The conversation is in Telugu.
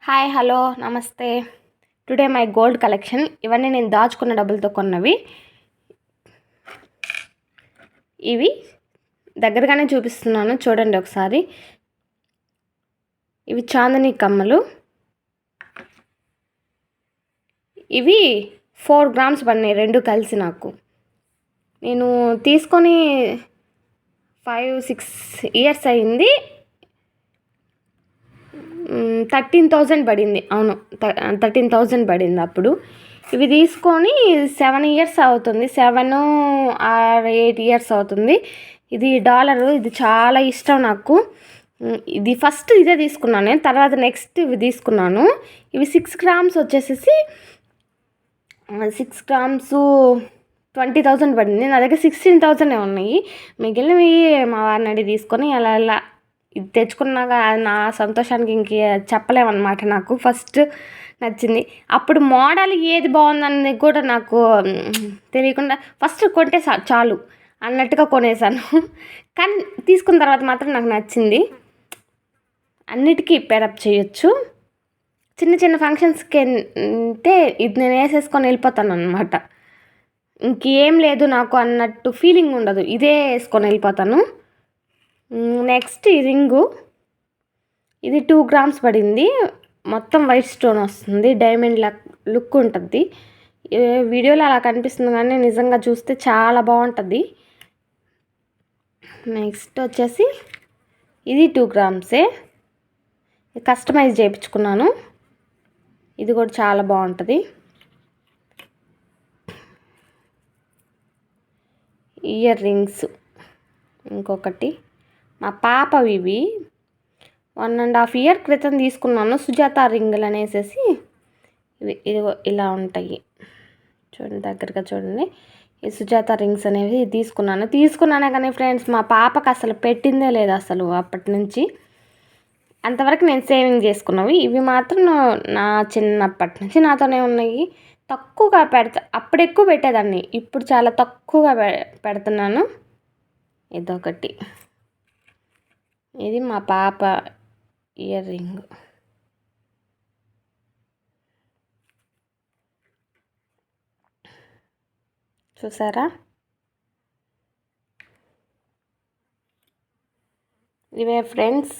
హాయ్ హలో నమస్తే. Today my gold collection. ఇవన్నీ నేను దాచుకున్న డబ్బులతో కొన్నవి. ఇవి దగ్గరగానే చూపిస్తున్నాను, చూడండి ఒకసారి. ఇవి చాందనీ కమ్మలు. ఇవి 4 గ్రామ్స్ పడినాయి రెండు కలిసి. నాకు నేను తీసుకొని 5-6 ఇయర్స్ అయింది. 13,000 పడింది. అవును, 13,000 పడింది అప్పుడు. ఇవి తీసుకొని 7 ఇయర్స్ అవుతుంది, 7 or 8 ఇయర్స్ అవుతుంది. ఇది డాలరు. ఇది చాలా ఇష్టం నాకు. ఇది ఫస్ట్ ఇదే తీసుకున్నాను నేను, తర్వాత నెక్స్ట్ ఇవి తీసుకున్నాను. ఇవి 6 గ్రామ్స్ వచ్చేసేసి 6 గ్రామ్స్ 20,000 పడింది. నా దగ్గర 16,000 ఉన్నాయి. మిగిలినవి మా వారిని అడిగి తీసుకొని అలా ఇది తెచ్చుకున్నాక నా సంతోషానికి ఇంక చెప్పలేమన్నమాట. నాకు ఫస్ట్ నచ్చింది. అప్పుడు మోడల్ ఏది బాగుందని కూడా నాకు తెలియకుండా ఫస్ట్ కొంటే చాలు అన్నట్టుగా కొనేసాను. కానీ తీసుకున్న తర్వాత మాత్రం నాకు నచ్చింది. అన్నిటికీ పేరప్ చేయొచ్చు. చిన్న చిన్న ఫంక్షన్స్కి అంటే ఇది నేను వేసేసుకొని వెళ్ళిపోతాను అనమాట. ఇంకేం లేదు నాకు అన్నట్టు ఫీలింగ్ ఉండదు. ఇదే వేసుకొని వెళ్ళిపోతాను. నెక్స్ట్ ఈ రింగు. ఇది 2 గ్రామ్స్ పడింది. మొత్తం వైట్ స్టోన్ వస్తుంది, డైమండ్ లుక్ ఉంటుంది. వీడియోలో అలా కనిపిస్తుంది కానీ నిజంగా చూస్తే చాలా బాగుంటుంది. నెక్స్ట్ వచ్చేసి ఇది 2 గ్రామ్సే, కస్టమైజ్ చేయించుకున్నాను. ఇది కూడా చాలా బాగుంటుంది. ఇయర్ రింగ్స్ ఇంకొకటి మా పాపవి. ఇవి 1.5 ఇయర్ క్రితం తీసుకున్నాను. సుజాత రింగులు అనేసి ఇది ఇలా ఉంటాయి. చూడండి, దగ్గరగా చూడండి. ఈ సుజాత రింగ్స్ అనేవి తీసుకున్నానే కానీ ఫ్రెండ్స్, మా పాపకు అసలు పెట్టిందే లేదు అసలు. అప్పటి నుంచి అంతవరకు నేను సేవింగ్ చేసుకున్నవి. ఇవి మాత్రం నా చిన్నప్పటి నుంచి నాతోనే ఉన్నాయి. తక్కువగా అప్పుడు ఎక్కువ పెట్టేదాన్ని, ఇప్పుడు చాలా తక్కువగా పెడుతున్నాను. ఇదొకటి. ఇది మా పాప ఇయర్ రింగ్. చూసారా? ఇవే ఫ్రెండ్స్.